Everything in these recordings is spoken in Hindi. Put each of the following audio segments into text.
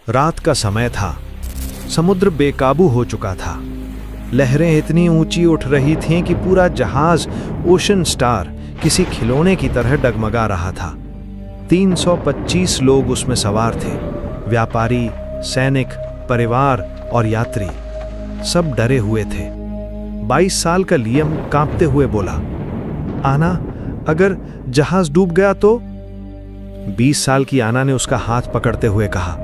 रात का समय था। समुद्र बेकाबू हो चुका था। लहरें इतनी ऊंची उठ रही थीं कि पूरा जहाज ओशन स्टार किसी खिलौने की तरह डगमगा रहा था। 325 लोग उसमें सवार थे। व्यापारी, सैनिक, परिवार और यात्री, सब डरे हुए थे। 22 साल का लियम कांपते हुए बोला, आना, अगर जहाज डूब गया तो? 20 साल की आना ने उसका हाथ पकड़ते हुए कहा,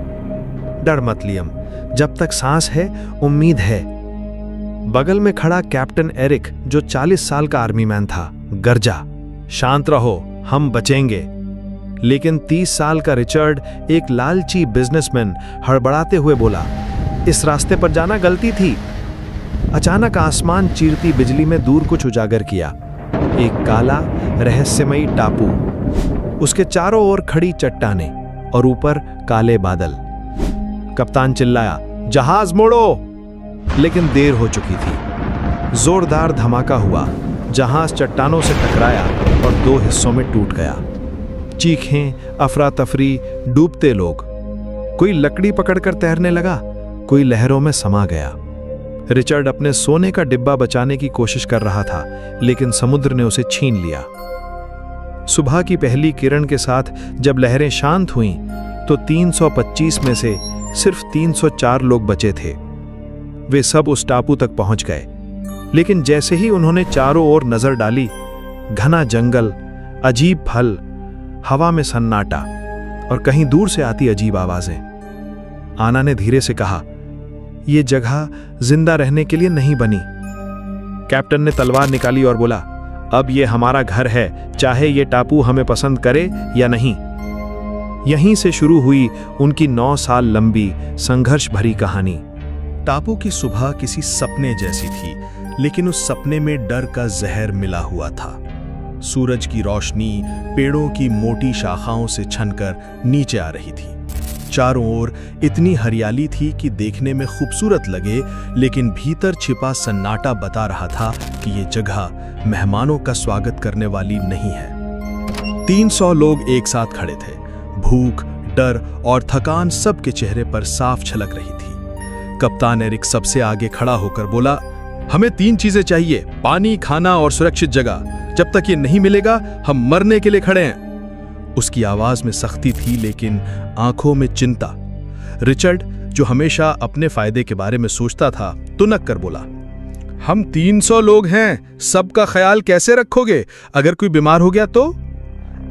डर मत लियम, जब तक सांस है उम्मीद है। बगल में खड़ा कैप्टन एरिक, जो 40 साल का आर्मी मैन था, गरजा, शांत रहो, हम बचेंगे। लेकिन 30 साल का रिचर्ड, एक लालची बिजनेसमैन, हड़बड़ाते हुए बोला, इस रास्ते पर जाना गलती थी। अचानक आसमान चीरती बिजली में दूर कुछ उजागर किया। एक काला रहस्यमयी टापू, उसके चारों ओर खड़ी चट्टानें और ऊपर काले बादल। कप्तान चिल्लाया, जहाज मोड़ो! लेकिन देर हो चुकी थी। जोरदार धमाका हुआ, जहाज चट्टानों से टकराया और 2 हिस्सों में टूट गया। चीखें, अफरा तफरी, डूबते लोग। कोई लकड़ी पकड़कर तैरने लगा, कोई लहरों में समा गया। रिचर्ड अपने सोने का डिब्बा बचाने की कोशिश कर रहा था, लेकिन समुद्र ने उसे छीन लिया। सुबह की पहली किरण के साथ जब लहरें शांत हुईं, तो 325 में से सिर्फ 304 लोग बचे थे। वे सब उस टापू तक पहुंच गए, लेकिन जैसे ही उन्होंने चारों ओर नजर डाली, घना जंगल, अजीब फल, हवा में सन्नाटा और कहीं दूर से आती अजीब आवाजें। आना ने धीरे से कहा, यह जगह जिंदा रहने के लिए नहीं बनी। कैप्टन ने तलवार निकाली और बोला, अब यह हमारा घर है, चाहे यह टापू हमें पसंद करे या नहीं। यहीं से शुरू हुई उनकी 9 साल लंबी संघर्ष भरी कहानी। टापू की सुबह किसी सपने जैसी थी, लेकिन उस सपने में डर का जहर मिला हुआ था। सूरज की रोशनी पेड़ों की मोटी शाखाओं से छनकर नीचे आ रही थी। चारों ओर इतनी हरियाली थी कि देखने में खूबसूरत लगे, लेकिन भीतर छिपा सन्नाटा बता रहा था कि ये जगह मेहमानों का स्वागत करने वाली नहीं है। 300 लोग एक साथ खड़े थे। भूख, डर और थकान सबके चेहरे पर साफ झलक रही थी। कप्तान एरिक सबसे आगे खड़ा होकर बोला, हमें 3 चीजें चाहिए, पानी, खाना और सुरक्षित जगह। जब तक ये नहीं मिलेगा, हम मरने के लिए खड़े हैं। उसकी आवाज में सख्ती थी, लेकिन आंखों में चिंता। रिचर्ड, जो हमेशा अपने फायदे के बारे में सोचता था, तुनक कर बोला, हम 300 लोग हैं, सबका ख्याल कैसे रखोगे? अगर कोई बीमार हो गया तो?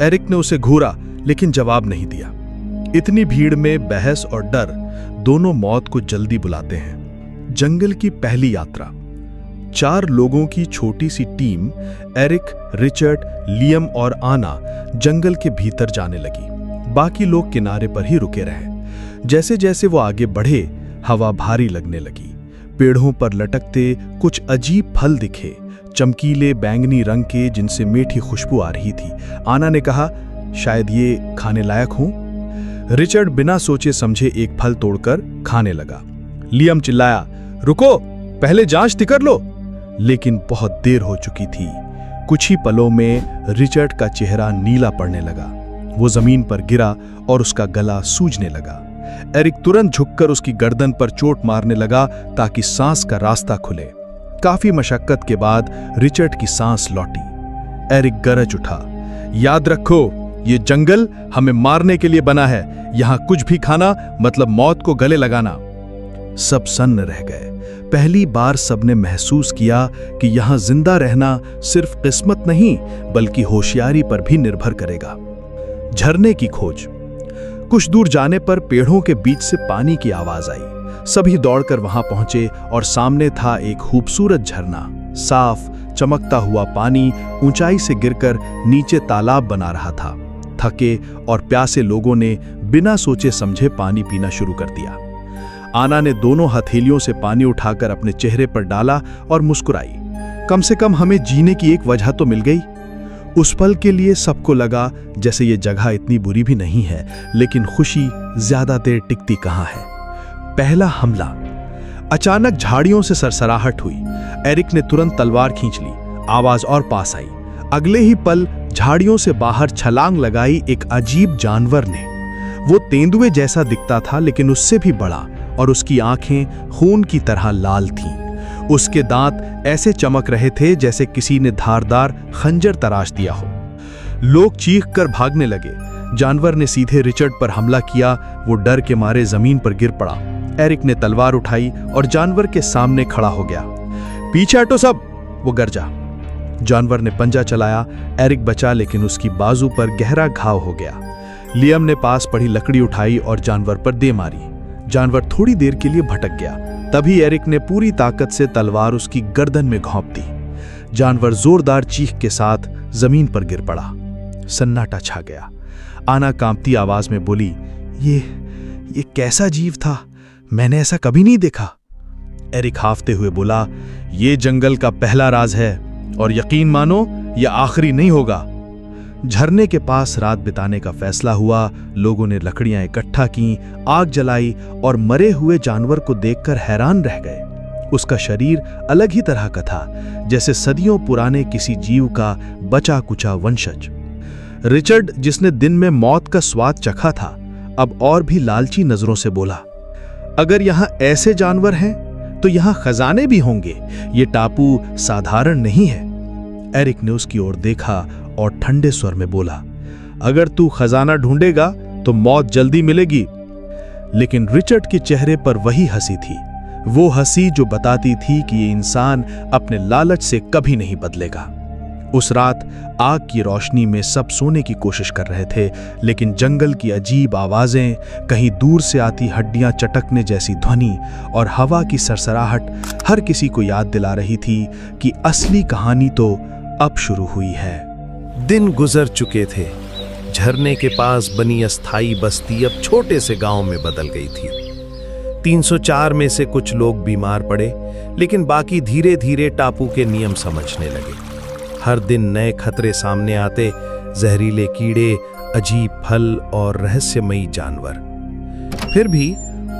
एरिक ने उसे घूरा, लेकिन जवाब नहीं दिया। इतनी भीड़ में बहस और डर दोनों मौत को जल्दी बुलाते हैं। जंगल की पहली यात्रा। 4 लोगों की छोटी सी टीम, एरिक, रिचर्ड, लियम और आना, जंगल के भीतर जाने लगी। बाकी लोग किनारे पर ही रुके रहे। जैसे जैसे वो आगे बढ़े, हवा भारी लगने लगी। पेड़ों पर लटकते कुछ अजीब फल दिखे, चमकीले बैंगनी रंग के, जिनसे मीठी खुशबू आ रही थी। आना ने कहा, शायद ये खाने लायक हों। रिचर्ड बिना सोचे समझे एक फल तोड़कर खाने लगा। लियम चिल्लाया, रुको, पहले जांच कर लो। लेकिन बहुत देर हो चुकी थी। कुछ ही पलों में रिचर्ड का चेहरा नीला पड़ने लगा। वो जमीन पर गिरा और उसका गला सूजने लगा। एरिक तुरंत झुककर उसकी गर्दन पर चोट मारने लगा ताकि सांस का रास्ता खुले। काफी मशक्कत के बाद रिचर्ड की सांस लौटी। एरिक गरज उठा, याद रखो, ये जंगल हमें मारने के लिए बना है। यहां कुछ भी खाना मतलब मौत को गले लगाना। सब सन्न रह गए। पहली बार सबने महसूस किया कि यहां जिंदा रहना सिर्फ किस्मत नहीं, बल्कि होशियारी पर भी निर्भर करेगा। झरने की खोज। कुछ दूर जाने पर पेड़ों के बीच से पानी की आवाज आई। सभी दौड़कर वहां पहुंचे और सामने था एक खूबसूरत झरना। साफ चमकता हुआ पानी ऊंचाई से गिरकर नीचे तालाब बना रहा था। थके और प्यासे लोगों ने बिना सोचे समझे पानी पीना शुरू कर दिया। आना ने दोनों हथेलियों से पानी उठाकर अपने चेहरे पर डाला और मुस्कुराई। कम से कम हमें जीने की एक वजह तो मिल गई। उस पल के लिए सबको लगा जैसे ये जगह इतनी बुरी भी नहीं है, लेकिन खुशी ज्यादा देर टिकती कहां है। पहला हमला। अचानक झाड़ियों से सरसराहट हुई। एरिक ने तुरंत तलवार खींच ली। आवाज और पास आई। अगले ही पल झाड़ियों से बाहर छलांग लगाई एक अजीब जानवर ने। वो तेंदुए जैसा दिखता था, लेकिन उससे भी बड़ा, और उसकी आंखें खून की तरह लाल थीं। उसके दांत ऐसे चमक रहे थे जैसे किसी ने धारदार खंजर तराश दिया हो। लोग चीख कर भागने लगे। जानवर ने सीधे रिचर्ड पर हमला किया। वो डर के मारे जमीन पर गिर पड़ा। एरिक ने तलवार उठाई और जानवर के सामने खड़ा हो गया। पीछे हटो सब, वो गरजा। जानवर ने पंजा चलाया। एरिक बचा, लेकिन उसकी बाजू पर गहरा घाव हो गया। लियम ने पास पड़ी लकड़ी उठाई और जानवर पर दे मारी। जानवर थोड़ी देर के लिए भटक गया। तभी एरिक ने पूरी ताकत से तलवार उसकी गर्दन में घोंप दी। जानवर जोरदार चीख के साथ जमीन पर गिर पड़ा। सन्नाटा छा गया। आना कांपती आवाज में बोली, ये कैसा जीव था? मैंने ऐसा कभी नहीं देखा। एरिक हाफते हुए बोला, ये जंगल का पहला राज है, और यकीन मानो यह आखिरी नहीं होगा। झरने के पास रात बिताने का फैसला हुआ। लोगों ने लकड़ियां इकट्ठा की, आग जलाई और मरे हुए जानवर को देखकर हैरान रह गए। उसका शरीर अलग ही तरह का था, जैसे सदियों पुराने किसी जीव का बचा कुचा वंशज। रिचर्ड, जिसने दिन में मौत का स्वाद चखा था, अब और भी लालची नजरों से बोला, अगर यहां ऐसे जानवर हैं तो यहां खजाने भी होंगे। ये टापू साधारण नहीं है। एरिक ने उसकी ओर देखा और ठंडे स्वर में बोला, अगर तू खजाना ढूंढेगा तो मौत जल्दी मिलेगी। लेकिन रिचर्ड के चेहरे पर वही हंसी थी, वो हंसी जो बताती थी कि ये इंसान अपने लालच से कभी नहीं बदलेगा। उस रात आग की रोशनी में सब सोने की कोशिश कर रहे थे, लेकिन जंगल की अजीब आवाजें, कहीं दूर से आती हड्डियां चटकने जैसी ध्वनि और हवा की सरसराहट हर किसी को याद दिला रही थी कि असली कहानी तो अब शुरू हुई है। दिन गुजर चुके थे। झरने के पास बनी अस्थाई बस्ती अब छोटे से गांव में बदल गई थी। 304 में से कुछ लोग बीमार पड़े, लेकिन बाकी धीरे धीरे टापू के नियम समझने लगे। हर दिन नए खतरे सामने आते, जहरीले कीड़े, अजीब फल और रहस्यमयी जानवर। फिर भी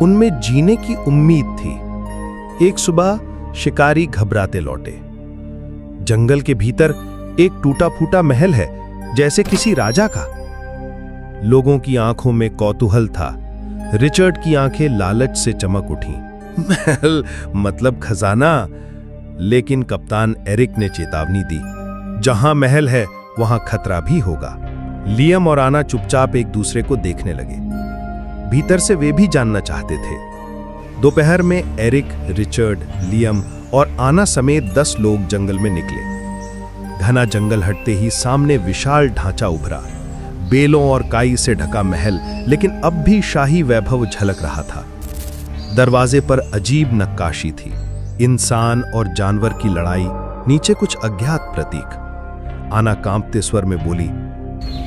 उनमें जीने की उम्मीद थी। एक सुबह शिकारी घबराते लौटे। जंगल के भीतर एक टूटा फूटा महल है, जैसे किसी राजा का। लोगों की आंखों में कौतूहल था। रिचर्ड की आंखें लालच से चमक उठी। महल मतलब खजाना। लेकिन कप्तान एरिक ने चेतावनी दी, जहां महल है वहां खतरा भी होगा। लियम और आना चुपचाप एक दूसरे को देखने लगे। भीतर से वे भी जानना चाहते थे। दोपहर में एरिक, रिचर्ड, लियम और आना समेत 10 लोग जंगल में निकले। घना जंगल हटते ही सामने विशाल ढांचा उभरा, बेलों और काई से ढका महल, लेकिन अब भी शाही वैभव झलक रहा था। दरवाजे पर अजीब नक्काशी थी, इंसान और जानवर की लड़ाई, नीचे कुछ अज्ञात प्रतीक। आना कांपते स्वर में बोली,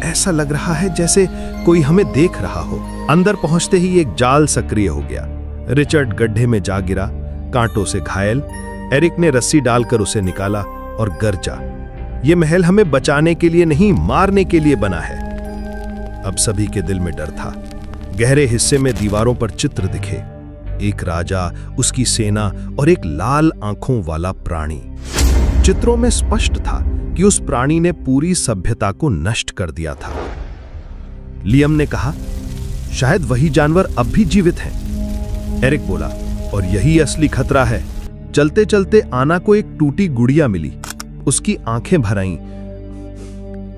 ऐसा लग रहा है जैसे कोई हमें देख रहा हो। अंदर पहुंचते ही एक जाल सक्रिय हो गया। रिचर्ड गड्ढे में जा गिरा, कांटों से घायल। एरिक ने रस्सी डालकर उसे निकाला और गरजा, ये महल हमें बचाने के लिए नहीं, मारने के लिए बना है। अब सभी के दिल में डर था। गहरे हिस्से में दीवारों पर चित्र दिखे, एक राजा, उसकी सेना और एक लाल आंखों वाला प्राणी। चित्रों में स्पष्ट था कि उस प्राणी ने पूरी सभ्यता को नष्ट कर दिया था। लियम ने कहा, शायद वही जानवर अब भी जीवित हैं। एरिक बोला, और यही असली खतरा है। चलते चलते आना को एक टूटी गुड़िया मिली। उसकी आंखें भर आईं।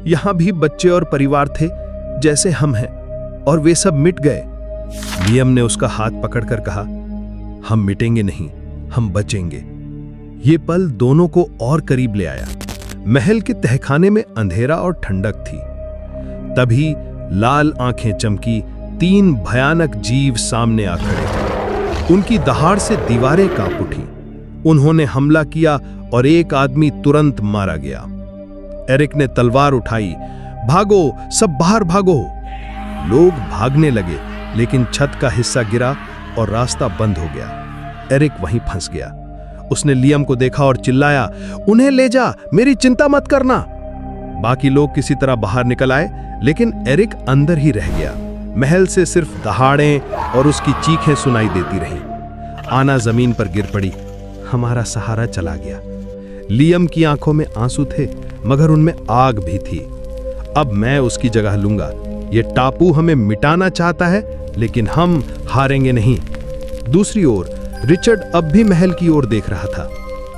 यहां भी बच्चे और परिवार थे जैसे हम हैं, और वे सब मिट गए। लियम ने उसका हाथ पकड़कर कहा, हम मिटेंगे नहीं, हम बचेंगे। ये पल दोनों को और करीब ले आया। महल के तहखाने में अंधेरा और ठंडक थी। तभी लाल आंखें चमकी, 3 भयानक जीव सामने आ खड़े। उनकी दहाड़ से दीवारें कांप उठी। उन्होंने हमला किया और एक आदमी तुरंत मारा गया। एरिक ने तलवार उठाई, भागो, सब बाहर भागो। लोग भागने लगे, लेकिन छत का हिस्सा गिरा और रास्ता बंद हो गया। एरिक वहीं फंस गया। उसने लियम को देखा और चिल्लाया, उन्हें ले जा, मेरी चिंता मत करना। बाकी लोग किसी तरह बाहर निकल आए, लेकिन एरिक अंदर ही रह गया। महल से सिर्फ दहाड़ें और उसकी चीखें सुनाई देती रहीं। आना जमीन पर गिर पड़ी। हमारा सहारा चला गया। लियम की आंखों में आंसू थे, मगर उनमें आग भी थी। अब मैं उसकी जगह लूंगा। ये टापू हमें मिटाना चाहता है, लेकिन हम हारेंगे नहीं। दूसरी ओर रिचर्ड अब भी महल की ओर देख रहा था।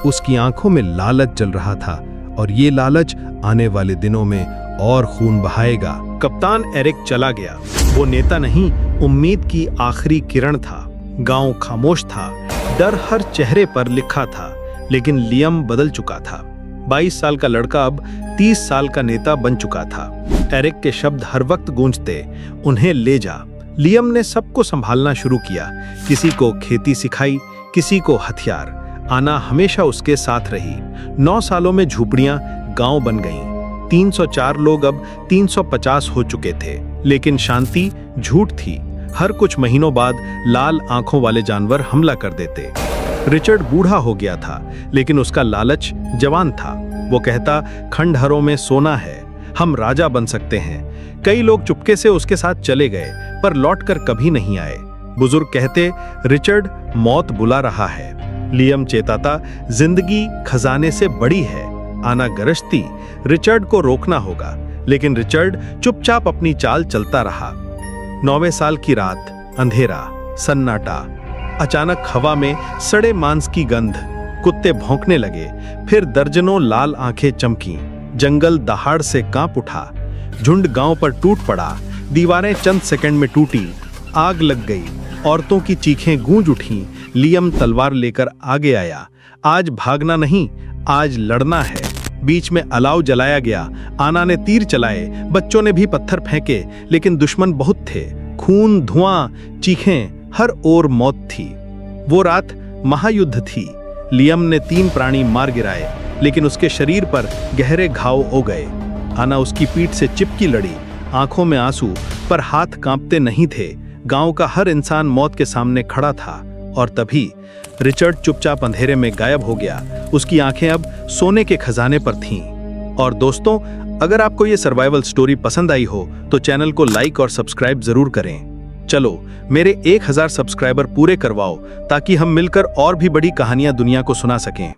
उसकी आंखों में लालच जल रहा था और ये लालच आने वाले दिनों में और खून बहाएगा। कप्तान एरिक चला गया। वो नेता नहीं, उम्मीद की आखिरी किरण था। गांव खामोश था, डर हर चेहरे पर लिखा था, लेकिन लियम बदल चुका था। 22 साल का लड़का अब 30 साल का नेता बन चुका था। एरिक के शब्द हर वक्त गूंजते, उन्हें ले जा। लियम ने सबको संभालना शुरू किया। किसी को खेती सिखाई, किसी को हथियार। आना हमेशा उसके साथ रही। 9 सालों में झोपड़ियां गांव बन गईं। 304 लोग अब 350 हो चुके थे, लेकिन शांति झूठ थी। हर कुछ महीनों बाद लाल आंखों वाले जानवर हमला कर देते। रिचर्ड बूढ़ा हो गया था, लेकिन उसका लालच जवान था। वो कहता, खंडहरों में सोना है, हम राजा बन सकते हैं। कई लोग चुपके से उसके साथ चले गए, पर लौटकर कभी नहीं आए। बुजुर्ग कहते, रिचर्ड मौत बुला रहा है। लियम चेताता, जिंदगी खजाने से बड़ी है। आना गरजती, रिचर्ड को रोकना होगा, लेकिन रिचर्ड चुपचाप अपनी चाल चलता रहा। 9वें साल की रात, अंधेरा, सन्नाटा। अचानक हवा में सड़े मांस की गंध। कुत्ते भौंकने लगे, फिर दर्जनों लाल आंखें चमकी। जंगल दहाड़ से कांप उठा। झुंड गांव पर टूट पड़ा। दीवारें चंद सेकंड में टूटी। आग लग गई। औरतों की चीखें गूंज उठीं। लियम तलवार लेकर आगे आया। आज भागना नहीं, आज लड़ना है। बीच में अलाव जलाया गया। आना ने तीर चलाए, बच्चों ने भी पत्थर फेंके, लेकिन दुश्मन बहुत थे। खून, धुआं, चीखें, हर ओर मौत थी। वो रात महायुद्ध थी। लियम ने 3 प्राणी मार गिराए, लेकिन उसके शरीर पर गहरे घाव हो गए। आना उसकी पीठ से चिपकी लड़ी, आंखों में आंसू, पर हाथ कांपते नहीं थे। गांव का हर इंसान मौत के सामने खड़ा था। और तभी रिचर्ड चुपचाप अंधेरे में गायब हो गया। उसकी आंखें अब सोने के खजाने पर थीं। और दोस्तों, अगर आपको ये सर्वाइवल स्टोरी पसंद आई हो तो चैनल को लाइक और सब्सक्राइब जरूर करें। चलो मेरे 1000 सब्सक्राइबर पूरे करवाओ, ताकि हम मिलकर और भी बड़ी कहानियां दुनिया को सुना सकें।